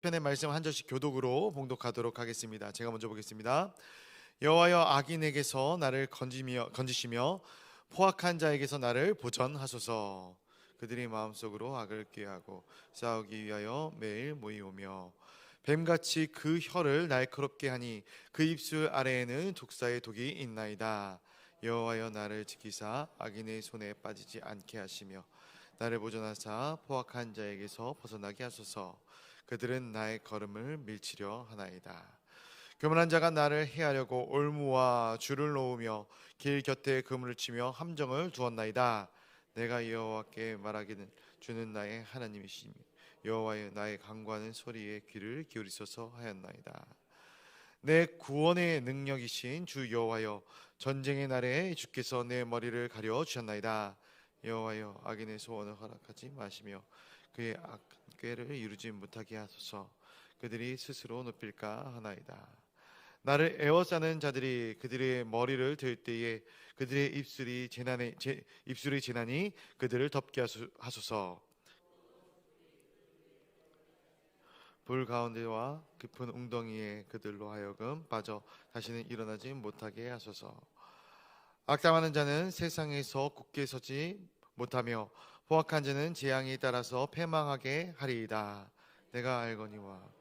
편의 말씀 한 절씩 교독으로 봉독하도록 하겠습니다. 제가 먼저 보겠습니다. 여호와여, 악인에게서 나를 건지시며 포악한 자에게서 나를 보전하소서. 그들이 마음속으로 악을 꾀하고 싸우기 위하여 매일 모이오며 뱀같이 그 혀를 날카롭게 하니 그 입술 아래에는 독사의 독이 있나이다. 여호와여, 나를 지키사 악인의 손에 빠지지 않게 하시며 나를 보전하사 포악한 자에게서 벗어나게 하소서. 그들은 나의 걸음을 밀치려 하나이다. 교만한 자가 나를 해하려고 올무와 줄을 놓으며 길 곁에 그물을 치며 함정을 두었나이다. 내가 여호와께 말하기는 주는 나의 하나님이시며 여호와여, 나의 간구하는 소리에 귀를 기울이소서 하였나이다. 내 구원의 능력이신 주 여호와여, 전쟁의 날에 주께서 내 머리를 가려 주셨나이다. 여호와여, 악인의 소원을 허락하지 마시며 그의 악궤를 이루지 못하게 하소서. 그들이 스스로 높일까 하나이다. 나를 애워싸는 자들이 그들의 머리를 들 때에 그들의 입술의 재난이 그들을 덮게 하소서. 불 가운데와 깊은 웅덩이에 그들로 하여금 빠져 다시는 일어나지 못하게 하소서. 악담하는 자는 세상에서 굳게 서지 못하며 포악한 자는 재앙에 따라서 패망하게 하리이다. 내가 알거니와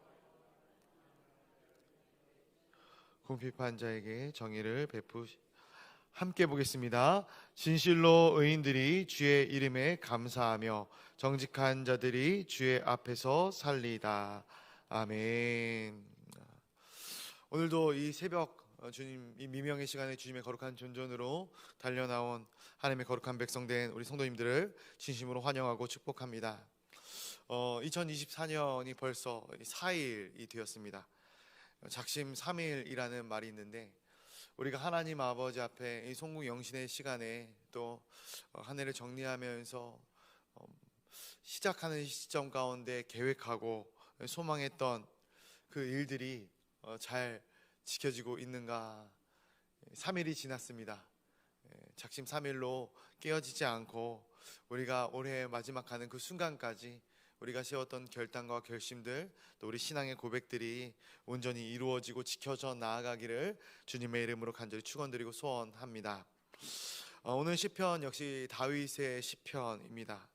궁핍한 자에게 정의를 함께 보겠습니다. 진실로 의인들이 주의 이름에 감사하며 정직한 자들이 주의 앞에서 살리다. 아멘. 오늘도 이 새벽 주님, 이 미명의 시간에 주님의 거룩한 존전으로 달려나온 하나님의 거룩한 백성 된 우리 성도님들을 진심으로 환영하고 축복합니다. 2024년이 벌써 4일이 되었습니다. 작심 3일이라는 말이 있는데, 우리가 하나님 아버지 앞에 이 송구 영신의 시간에 또 한 해를 정리하면서 시작하는 시점 가운데 계획하고 소망했던 그 일들이 잘 지켜지고 있는가. 3일이 지났습니다. 작심 3일로 깨어지지 않고 우리가 올해 마지막 가는 그 순간까지 우리가 세웠던 결단과 결심들, 또 우리 신앙의 고백들이 온전히 이루어지고 지켜져 나아가기를 주님의 이름으로 간절히 축원드리고 소원합니다. 오늘 시편 역시 다윗의 시편입니다.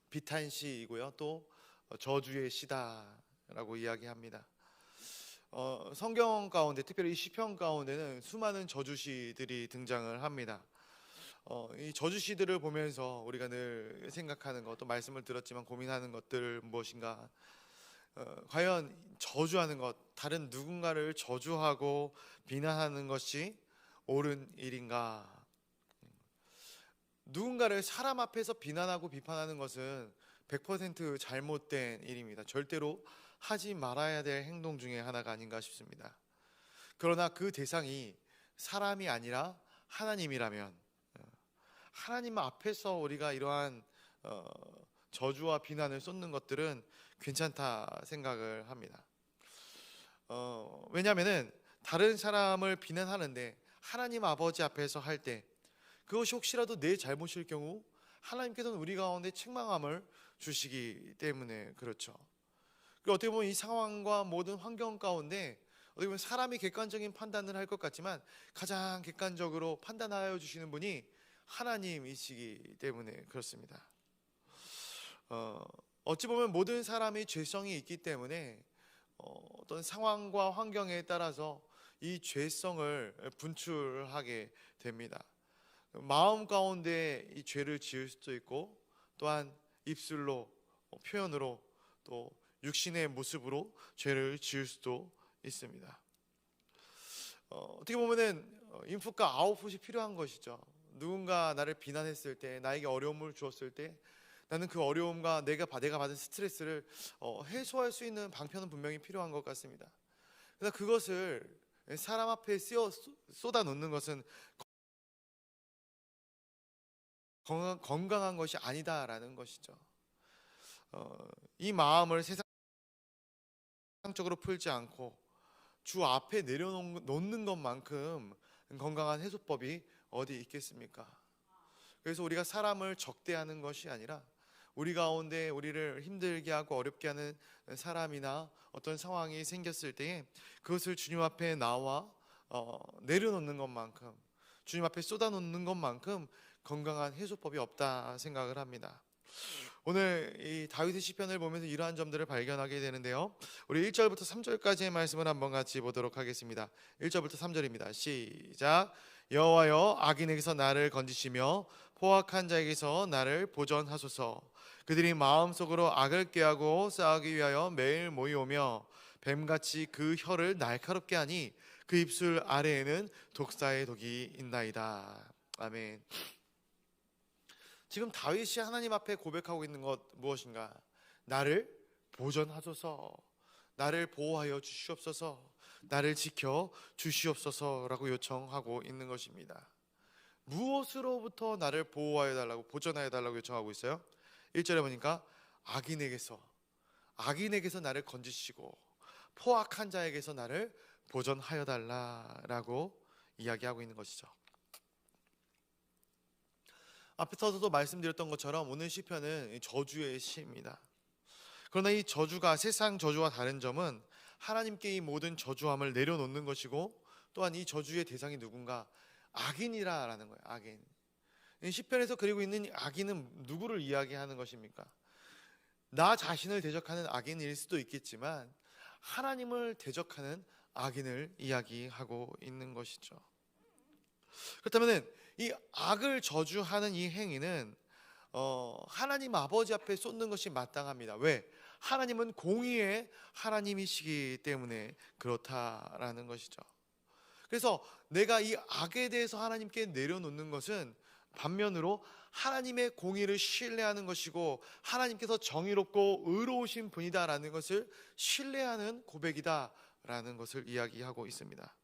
비탄시이고요, 또 저주의 시다라고 이야기합니다. 성경 가운데, 특별히 이 시편 가운데는 수많은 저주시들이 등장을 합니다. 이 저주시들을 보면서 우리가 늘 생각하는 것, 또 말씀을 들었지만 고민하는 것들 무엇인가? 과연 저주하는 것, 다른 누군가를 저주하고 비난하는 것이 옳은 일인가? 누군가를 사람 앞에서 비난하고 비판하는 것은 100% 잘못된 일입니다. 절대로 하지 말아야 될 행동 중에 하나가 아닌가 싶습니다. 그러나 그 대상이 사람이 아니라 하나님이라면, 하나님 앞에서 우리가 이러한 저주와 비난을 쏟는 것들은 괜찮다 생각을 합니다. 왜냐하면 다른 사람을 비난하는데 하나님 아버지 앞에서 할 때 그것이 혹시라도 내 잘못일 경우 하나님께서는 우리 가운데 책망함을 주시기 때문에 그렇죠. 어떻게 보면 이 상황과 모든 환경 가운데 어떻게 보면 사람이 객관적인 판단을 할 것 같지만 가장 객관적으로 판단하여 주시는 분이 하나님이시기 때문에 그렇습니다. 어찌 보면 모든 사람이 죄성이 있기 때문에 어떤 상황과 환경에 따라서 이 죄성을 분출하게 됩니다. 마음 가운데 이 죄를 지을 수도 있고, 또한 입술로, 표현으로, 또 육신의 모습으로 죄를 지을 수도 있습니다. 어떻게 보면은 인풋과 아웃풋이 필요한 것이죠. 누군가 나를 비난했을 때, 나에게 어려움을 주었을 때 나는 그 어려움과 내가 받은 스트레스를 해소할 수 있는 방편은 분명히 필요한 것 같습니다. 그러나 그것을 사람 앞에 쏟아놓는 것은 건강한 것이 아니다라는 것이죠. 이 마음을 세상적으로 풀지 않고 주 앞에 내려놓는 것만큼 건강한 해소법이 어디 있겠습니까? 그래서 우리가 사람을 적대하는 것이 아니라 우리 가운데 우리를 힘들게 하고 어렵게 하는 사람이나 어떤 상황이 생겼을 때에 그것을 주님 앞에 나와 내려놓는 것만큼, 주님 앞에 쏟아놓는 것만큼 건강한 해소법이 없다 생각을 합니다. 오늘 이 다윗의 시편을 보면서 이러한 점들을 발견하게 되는데요. 우리 1절부터 3절까지의 말씀을 한번 같이 보도록 하겠습니다. 1절부터 3절입니다. 시작. 여호와여, 악인에게서 나를 건지시며 포악한 자에게서 나를 보전하소서. 그들이 마음속으로 악을 꾀하고 싸우기 위하여 매일 모이오며 뱀같이 그 혀를 날카롭게 하니 그 입술 아래에는 독사의 독이 있나이다. 아멘. 지금 다윗이 하나님 앞에 고백하고 있는 것 무엇인가? 나를 보전하소서, 나를 보호하여 주시옵소서, 나를 지켜 주시옵소서라고 요청하고 있는 것입니다. 무엇으로부터 나를 보호하여 달라고, 보전하여 달라고 요청하고 있어요? 1절에 보니까 악인에게서 나를 건지시고 포악한 자에게서 나를 보전하여 달라라고 이야기하고 있는 것이죠. 앞에서도 말씀드렸던 것처럼 오늘 시편은 저주의 시입니다. 그러나 이 저주가 세상 저주와 다른 점은 하나님께 이 모든 저주함을 내려놓는 것이고, 또한 이 저주의 대상이 누군가? 악인이라는 거예요. 악인. 이 시편에서 그리고 있는 악인은 누구를 이야기하는 것입니까? 나 자신을 대적하는 악인일 수도 있겠지만 하나님을 대적하는 악인을 이야기하고 있는 것이죠. 그렇다면 이 악을 저주하는 이 행위는 하나님 아버지 앞에 쏟는 것이 마땅합니다. 왜? 하나님은 공의의 하나님이시기 때문에 그렇다라는 것이죠. 그래서 내가 이 악에 대해서 하나님께 내려놓는 것은 반면으로 하나님의 공의를 신뢰하는 것이고, 하나님께서 정의롭고 의로우신 분이다라는 것을 신뢰하는 고백이다라는 것을 이야기하고 있습니다.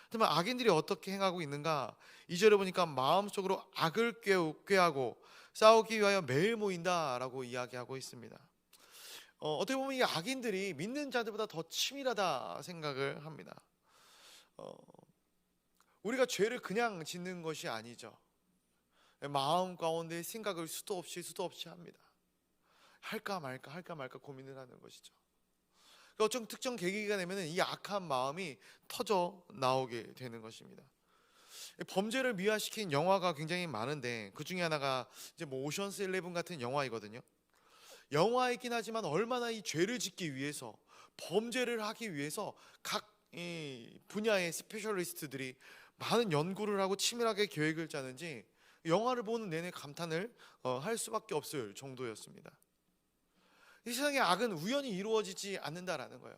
그러면 악인들이 어떻게 행하고 있는가? 2절에 보니까 마음속으로 악을 꾀하고 싸우기 위하여 매일 모인다라고 이야기하고 있습니다. 어떻게 보면 이 악인들이 믿는 자들보다 더 치밀하다 생각을 합니다. 우리가 죄를 그냥 짓는 것이 아니죠. 마음 가운데 생각을 수도 없이 합니다. 할까 말까 고민을 하는 것이죠. 어떤 특정 계기가 되면 이 악한 마음이 터져 나오게 되는 것입니다. 범죄를 미화시킨 영화가 굉장히 많은데 그 중에 하나가 이제 오션스 11 같은 영화이거든요. 영화이긴 하지만 얼마나 이 죄를 짓기 위해서, 범죄를 하기 위해서 각 이 분야의 스페셜리스트들이 많은 연구를 하고 치밀하게 계획을 짜는지 영화를 보는 내내 감탄을 할 수밖에 없을 정도였습니다. 이 세상의 악은 우연히 이루어지지 않는다라는 거예요.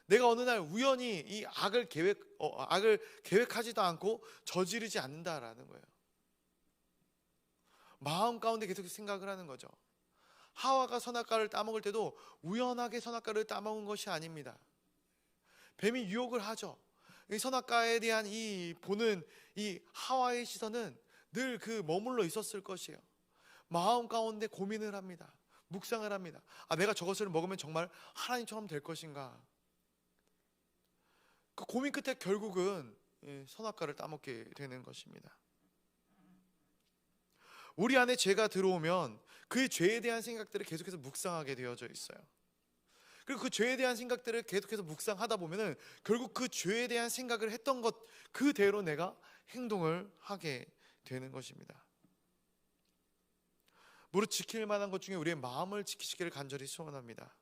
내가 어느 날 우연히 이 악을 계획하지도 않고 저지르지 않는다라는 거예요. 마음 가운데 계속 생각을 하는 거죠. 하와가 선악과를 따먹을 때도 우연하게 선악과를 따먹은 것이 아닙니다. 뱀이 유혹을 하죠. 이 선악과에 대한 이 보는 이 하와의 시선은 늘 그 머물러 있었을 것이에요. 마음 가운데 고민을 합니다. 묵상을 합니다. 내가 저것을 먹으면 정말 하나님처럼 될 것인가? 그 고민 끝에 결국은 선악과를 따먹게 되는 것입니다. 우리 안에 죄가 들어오면 그 죄에 대한 생각들을 계속해서 묵상하게 되어져 있어요. 그리고 그 죄에 대한 생각들을 계속해서 묵상하다 보면은 결국 그 죄에 대한 생각을 했던 것 그대로 내가 행동을 하게 되는 것입니다. 무릇 지킬 만한 것 중에 우리의 마음을 지키시기를 간절히 소원합니다.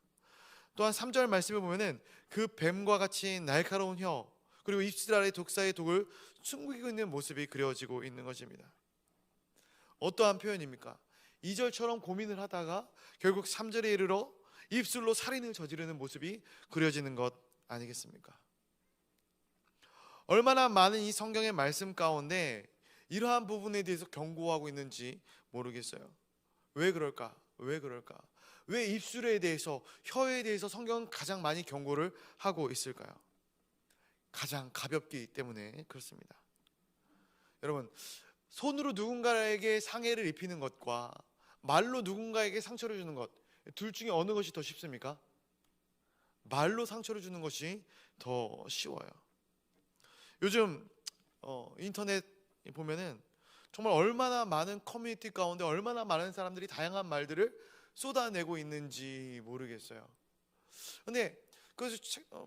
또한 3절 말씀에 보면은 그 뱀과 같이 날카로운 혀, 그리고 입술 아래 독사의 독을 숨기고 있는 모습이 그려지고 있는 것입니다. 어떠한 표현입니까? 2절처럼 고민을 하다가 결국 3절에 이르러 입술로 살인을 저지르는 모습이 그려지는 것 아니겠습니까? 얼마나 많은 이 성경의 말씀 가운데 이러한 부분에 대해서 경고하고 있는지 모르겠어요. 왜 그럴까? 왜 입술에 대해서, 혀에 대해서 성경은 가장 많이 경고를 하고 있을까요? 가장 가볍기 때문에 그렇습니다. 여러분, 손으로 누군가에게 상해를 입히는 것과 말로 누군가에게 상처를 주는 것, 둘 중에 어느 것이 더 쉽습니까? 말로 상처를 주는 것이 더 쉬워요. 요즘 인터넷 보면은 정말 얼마나 많은 커뮤니티 가운데 얼마나 많은 사람들이 다양한 말들을 쏟아내고 있는지 모르겠어요. 근데 그래서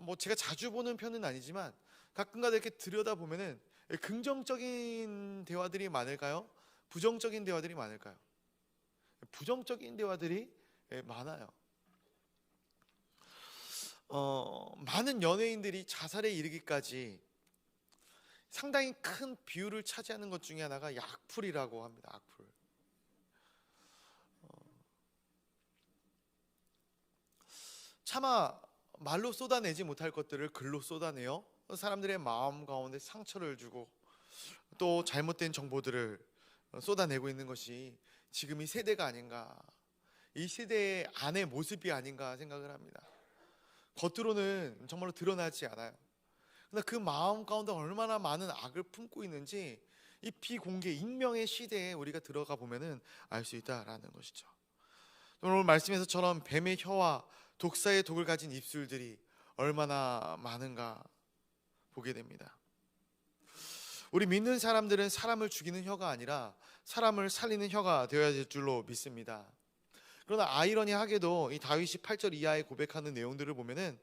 뭐 제가 자주 보는 편은 아니지만 가끔가다 이렇게 들여다보면은 긍정적인 대화들이 많을까요? 부정적인 대화들이 많을까요? 부정적인 대화들이 많아요. 많은 연예인들이 자살에 이르기까지 상당히 큰 비율을 차지하는 것 중에 하나가 악플이라고 합니다. 악플. 차마 말로 쏟아내지 못할 것들을 글로 쏟아내어 사람들의 마음 가운데 상처를 주고 또 잘못된 정보들을 쏟아내고 있는 것이 지금 이 세대가 아닌가, 이 세대의 안의 모습이 아닌가 생각을 합니다. 겉으로는 정말로 드러나지 않아요. 그러나 그 마음 가운데 얼마나 많은 악을 품고 있는지 이 비공개 익명의 시대에 우리가 들어가 보면은 알 수 있다라는 것이죠. 오늘 말씀에서처럼 뱀의 혀와 독사의 독을 가진 입술들이 얼마나 많은가 보게 됩니다. 우리 믿는 사람들은 사람을 죽이는 혀가 아니라 사람을 살리는 혀가 되어야 될 줄로 믿습니다. 그러나 아이러니하게도 이 다윗이 8절 이하에 고백하는 내용들을 보면은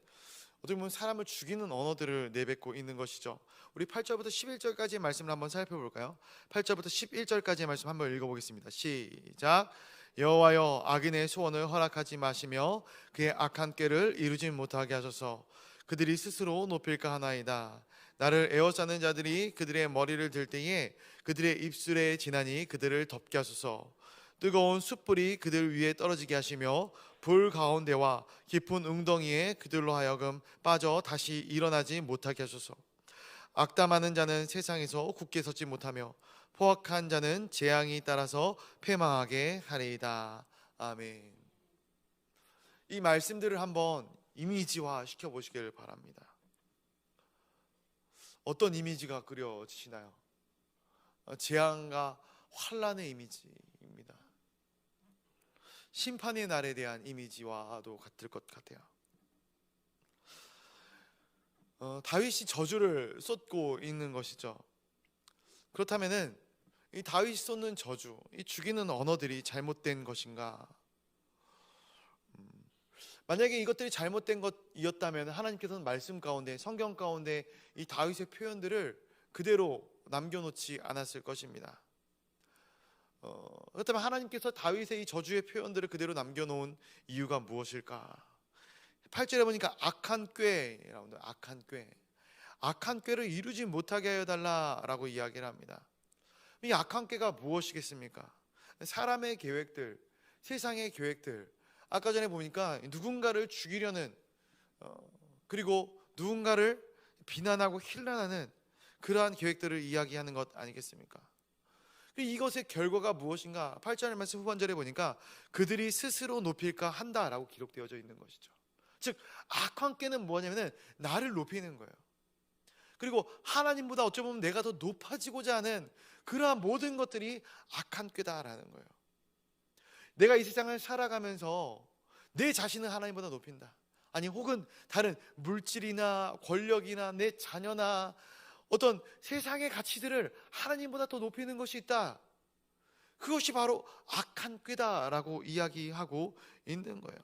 어떻게 보면 사람을 죽이는 언어들을 내뱉고 있는 것이죠. 우리 8절부터 11절까지의 말씀을 한번 살펴볼까요? 8절부터 11절까지의 말씀 한번 읽어보겠습니다. 시작. 여호와여 악인의 소원을 허락하지 마시며 그의 악한 꾀를 이루지 못하게 하소서. 그들이 스스로 높일까 하나이다. 나를 에워싸는 자들이 그들의 머리를 들 때에 그들의 입술에 지나니 그들을 덮게 하소서. 뜨거운 숯불이 그들 위에 떨어지게 하시며 불 가운데와 깊은 웅덩이에 그들로 하여금 빠져 다시 일어나지 못하게 하소서. 악담하는 자는 세상에서 굳게 서지 못하며 포악한 자는 재앙이 따라서 패망하게 하리이다. 아멘. 이 말씀들을 한번 이미지화 시켜보시길 바랍니다. 어떤 이미지가 그려지시나요? 재앙과 환란의 이미지입니다. 심판의 날에 대한 이미지와도 같을 것 같아요. 다윗이 저주를 쏟고 있는 것이죠. 그렇다면은 이 다윗이 쏟는 저주, 이 죽이는 언어들이 잘못된 것인가? 만약에 이것들이 잘못된 것이었다면 하나님께서는 말씀 가운데, 성경 가운데 이 다윗의 표현들을 그대로 남겨놓지 않았을 것입니다. 그렇다면 하나님께서 다윗의 이 저주의 표현들을 그대로 남겨놓은 이유가 무엇일까? 8절에 보니까 악한 꾀라고 합니다. 악한 꾀를 이루지 못하게 하여 달라라고 이야기를 합니다. 이 악한 꾀가 무엇이겠습니까? 사람의 계획들, 세상의 계획들. 아까 전에 보니까 누군가를 죽이려는 그리고 누군가를 비난하고 힐난하는 그러한 계획들을 이야기하는 것 아니겠습니까? 이것의 결과가 무엇인가? 8절 말씀 후반절에 보니까 그들이 스스로 높일까 한다라고 기록되어져 있는 것이죠. 즉 악한 꾀는 뭐냐면은 나를 높이는 거예요. 그리고 하나님보다 어쩌면 내가 더 높아지고자 하는 그러한 모든 것들이 악한 꾀다라는 거예요. 내가 이 세상을 살아가면서 내 자신을 하나님보다 높인다. 아니 혹은 다른 물질이나 권력이나 내 자녀나 어떤 세상의 가치들을 하나님보다 더 높이는 것이 있다. 그것이 바로 악한 꾀다라고 이야기하고 있는 거예요.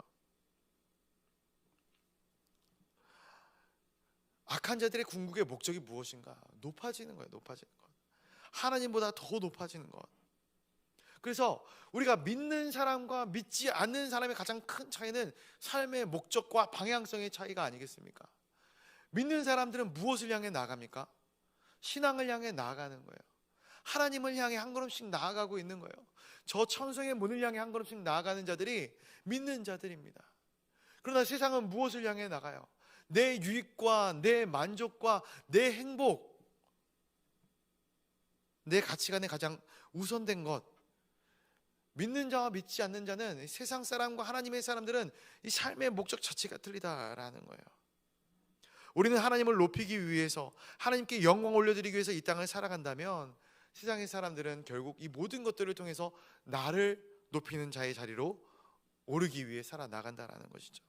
악한 자들의 궁극의 목적이 무엇인가? 높아지는 거예요. 높아지는 것. 하나님보다 더 높아지는 것. 그래서 우리가 믿는 사람과 믿지 않는 사람의 가장 큰 차이는 삶의 목적과 방향성의 차이가 아니겠습니까? 믿는 사람들은 무엇을 향해 나아갑니까? 신앙을 향해 나아가는 거예요. 하나님을 향해 한 걸음씩 나아가고 있는 거예요. 저 천성의 문을 향해 한 걸음씩 나아가는 자들이 믿는 자들입니다. 그러나 세상은 무엇을 향해 나가요? 내 유익과 내 만족과 내 행복, 내 가치관에 가장 우선된 것. 믿는 자와 믿지 않는 자는 세상 사람과 하나님의 사람들은 이 삶의 목적 자체가 틀리다라는 거예요. 우리는 하나님을 높이기 위해서 하나님께 영광 올려드리기 위해서 이 땅을 살아간다면 세상의 사람들은 결국 이 모든 것들을 통해서 나를 높이는 자의 자리로 오르기 위해 살아나간다라는 것이죠.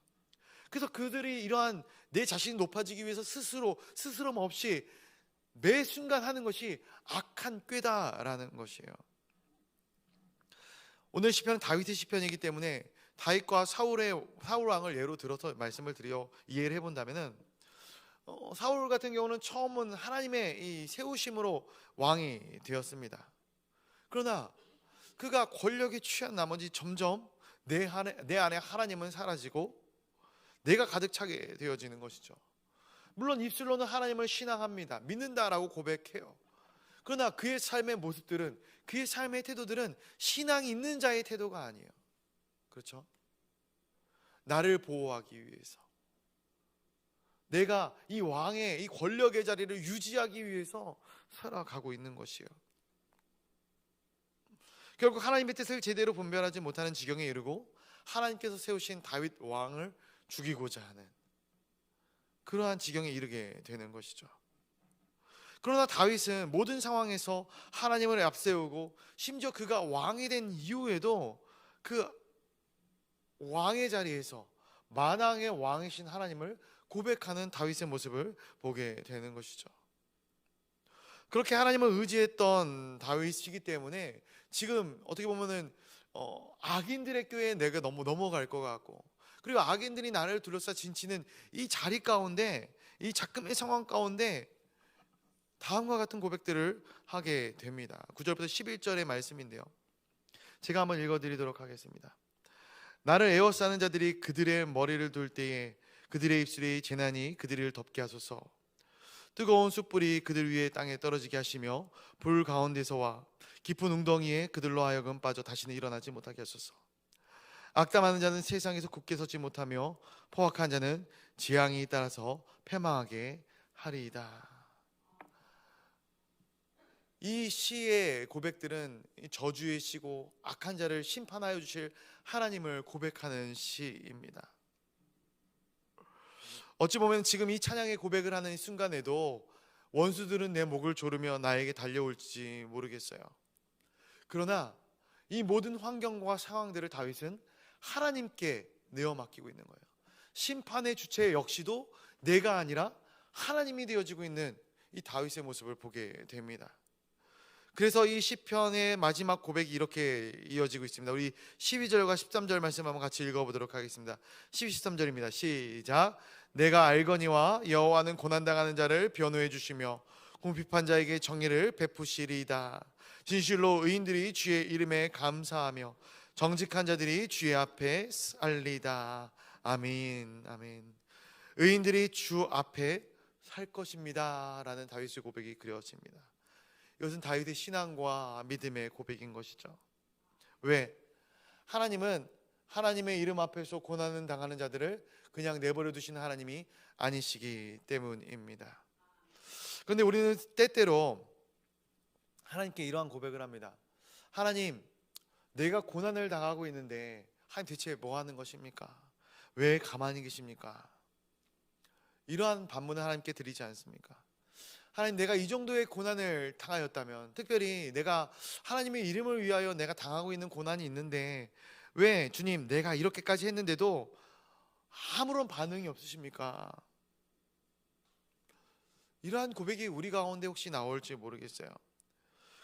그래서 그들이 이러한 내 자신이 높아지기 위해서 스스럼 없이 매 순간 하는 것이 악한 꾀다라는 것이에요. 오늘 시편은 다윗의 시편이기 때문에 다윗과 사울 왕을 예로 들어서 말씀을 드려 이해를 해본다면은, 사울 같은 경우는 처음은 하나님의 이 세우심으로 왕이 되었습니다. 그러나 그가 권력에 취한 나머지 점점 내 안에 하나님은 사라지고 내가 가득 차게 되어지는 것이죠. 물론 입술로는 하나님을 신앙합니다. 믿는다라고 고백해요. 그러나 그의 삶의 모습들은, 그의 삶의 태도들은 신앙이 있는 자의 태도가 아니에요. 그렇죠? 나를 보호하기 위해서, 내가 이 왕의 이 권력의 자리를 유지하기 위해서 살아가고 있는 것이에요. 결국 하나님의 뜻을 제대로 분별하지 못하는 지경에 이르고 하나님께서 세우신 다윗 왕을 죽이고자 하는 그러한 지경에 이르게 되는 것이죠. 그러나 다윗은 모든 상황에서 하나님을 앞세우고, 심지어 그가 왕이 된 이후에도 그 왕의 자리에서 만왕의 왕이신 하나님을 고백하는 다윗의 모습을 보게 되는 것이죠. 그렇게 하나님을 의지했던 다윗이기 때문에 지금 어떻게 보면은 악인들의 꾀에 내가 너무 넘어갈 것 같고, 그리고 악인들이 나를 둘러싸 진치는 이 자리 가운데, 이 작금의 상황 가운데 다음과 같은 고백들을 하게 됩니다. 9절부터 11절의 말씀인데요, 제가 한번 읽어드리도록 하겠습니다. 나를 에워싸는 자들이 그들의 머리를 둘 때에 그들의 입술이 재난이 그들을 덮게 하소서. 뜨거운 숯불이 그들 위에 땅에 떨어지게 하시며 불 가운데서와 깊은 웅덩이에 그들로 하여금 빠져 다시는 일어나지 못하게 하소서. 악담하는 자는 세상에서 굳게 서지 못하며 포악한 자는 재앙이 따라서 패망하게 하리이다. 이 시의 고백들은 저주의 시고 악한 자를 심판하여 주실 하나님을 고백하는 시입니다. 어찌 보면 지금 이 찬양의 고백을 하는 이 순간에도 원수들은 내 목을 조르며 나에게 달려올지 모르겠어요. 그러나 이 모든 환경과 상황들을 다윗은 하나님께 내어 맡기고 있는 거예요. 심판의 주체 역시도 내가 아니라 하나님이 되어지고 있는 이 다윗의 모습을 보게 됩니다. 그래서 이 시편의 마지막 고백이 이렇게 이어지고 있습니다. 우리 12절과 13절 말씀 한번 같이 읽어보도록 하겠습니다. 12, 13절입니다. 시작. 내가 알거니와 여호와는 고난당하는 자를 변호해 주시며 궁핍한 자에게 정의를 베푸시리이다. 진실로 의인들이 주의 이름에 감사하며 정직한 자들이 주의 앞에 살리다. 아멘. 아멘. 의인들이 주 앞에 살 것입니다 라는 다윗의 고백이 그려집니다. 이것은 다윗의 신앙과 믿음의 고백인 것이죠. 왜? 하나님은 하나님의 이름 앞에서 고난을 당하는 자들을 그냥 내버려 두시는 하나님이 아니시기 때문입니다. 그런데 우리는 때때로 하나님께 이러한 고백을 합니다. 하나님, 내가 고난을 당하고 있는데 하나님 대체 뭐 하는 것입니까? 왜 가만히 계십니까? 이러한 반문을 하나님께 드리지 않습니까? 하나님, 내가 이 정도의 고난을 당하였다면, 특별히 내가 하나님의 이름을 위하여 내가 당하고 있는 고난이 있는데 왜 주님 내가 이렇게까지 했는데도 아무런 반응이 없으십니까? 이러한 고백이 우리 가운데 혹시 나올지 모르겠어요.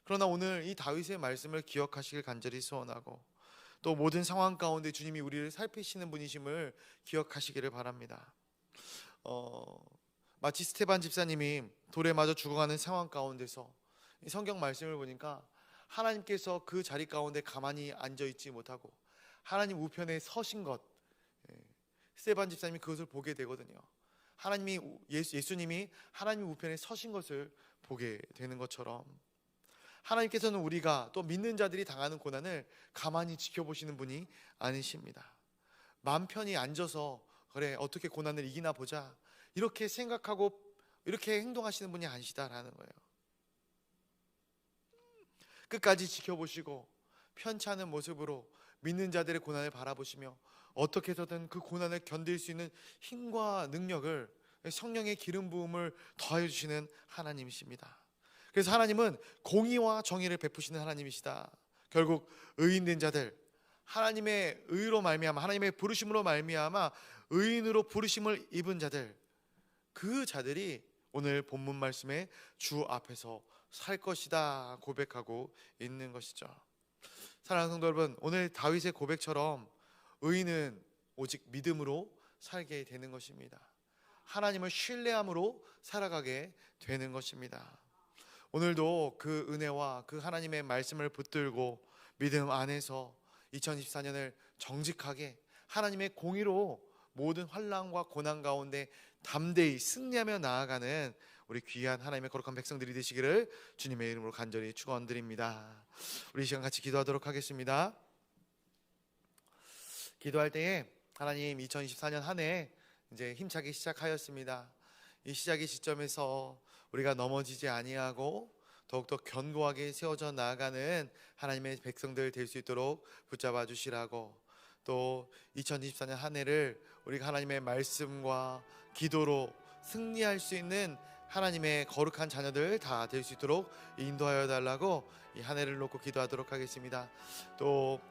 그러나 오늘 이 다윗의 말씀을 기억하시길 간절히 소원하고, 또 모든 상황 가운데 주님이 우리를 살피시는 분이심을 기억하시기를 바랍니다. 마치 스테반 집사님이 돌에 맞아 죽어가는 상황 가운데서 이 성경 말씀을 보니까 하나님께서 그 자리 가운데 가만히 앉아있지 못하고 하나님 우편에 서신 것, 스테반 집사님이 그것을 보게 되거든요. 예수님이 하나님 우편에 서신 것을 보게 되는 것처럼, 하나님께서는 우리가 또 믿는 자들이 당하는 고난을 가만히 지켜보시는 분이 아니십니다. 마음 편히 앉아서 그래 어떻게 고난을 이기나 보자 이렇게 생각하고 이렇게 행동하시는 분이 아니시다라는 거예요. 끝까지 지켜보시고 편찮은 모습으로 믿는 자들의 고난을 바라보시며 어떻게 해서든 그 고난을 견딜 수 있는 힘과 능력을, 성령의 기름 부음을 더해 주시는 하나님이십니다. 그래서 하나님은 공의와 정의를 베푸시는 하나님이시다. 결국 의인된 자들, 하나님의 의로 말미암아, 하나님의 부르심으로 말미암아 의인으로 부르심을 입은 자들, 그 자들이 오늘 본문 말씀에 주 앞에서 살 것이다 고백하고 있는 것이죠. 사랑하는 성도 여러분, 오늘 다윗의 고백처럼 의인은 오직 믿음으로 살게 되는 것입니다. 하나님을 신뢰함으로 살아가게 되는 것입니다. 오늘도 그 은혜와 그 하나님의 말씀을 붙들고 믿음 안에서 2024년을 정직하게 하나님의 공의로 모든 환난과 고난 가운데 담대히 승리하며 나아가는 우리 귀한 하나님의 거룩한 백성들이 되시기를 주님의 이름으로 간절히 축원드립니다. 우리 이 시간 같이 기도하도록 하겠습니다. 기도할 때에 하나님, 2024년 한 해 이제 힘차게 시작하였습니다. 이 시작의 시점에서 우리가 넘어지지 아니하고 더욱더 견고하게 세워져 나아가는 하나님의 백성들 될 수 있도록 붙잡아 주시라고, 또 2024년 한 해를 우리가 하나님의 말씀과 기도로 승리할 수 있는 하나님의 거룩한 자녀들 다 될 수 있도록 인도하여 달라고 이 한 해를 놓고 기도하도록 하겠습니다. 또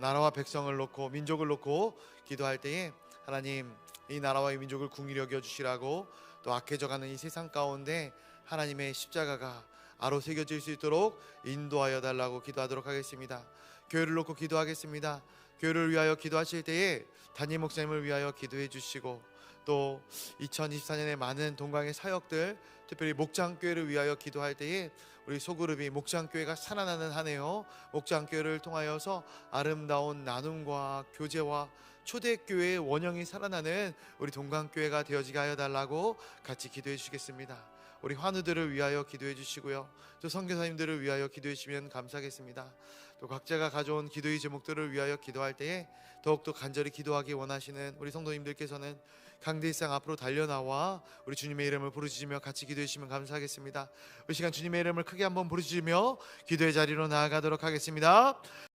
나라와 백성을 놓고 민족을 놓고 기도할 때에 하나님, 이 나라와 이 민족을 긍휼히 여겨 주시라고, 또 악해져가는 이 세상 가운데 하나님의 십자가가 아로 새겨질 수 있도록 인도하여 달라고 기도하도록 하겠습니다. 교회를 놓고 기도하겠습니다. 교회를 위하여 기도하실 때에 담임 목사님을 위하여 기도해 주시고, 또 2024년에 많은 동강의 사역들, 특별히 목장교회를 위하여 기도할 때에 우리 소그룹이 목장교회가 살아나는 한 해요, 목장교회를 통하여서 아름다운 나눔과 교제와 초대교회의 원형이 살아나는 우리 동강교회가 되어지게 하여 달라고 같이 기도해 주시겠습니다. 우리 환우들을 위하여 기도해 주시고요, 또 선교사님들을 위하여 기도해 주시면 감사하겠습니다. 또 각자가 가져온 기도의 제목들을 위하여 기도할 때에 더욱더 간절히 기도하기 원하시는 우리 성도님들께서는 강대상 앞으로 달려나와 우리 주님의 이름을 부르짖으며 같이 기도해 주시면 감사하겠습니다. 이 시간 주님의 이름을 크게 한번 부르짖으며 기도의 자리로 나아가도록 하겠습니다.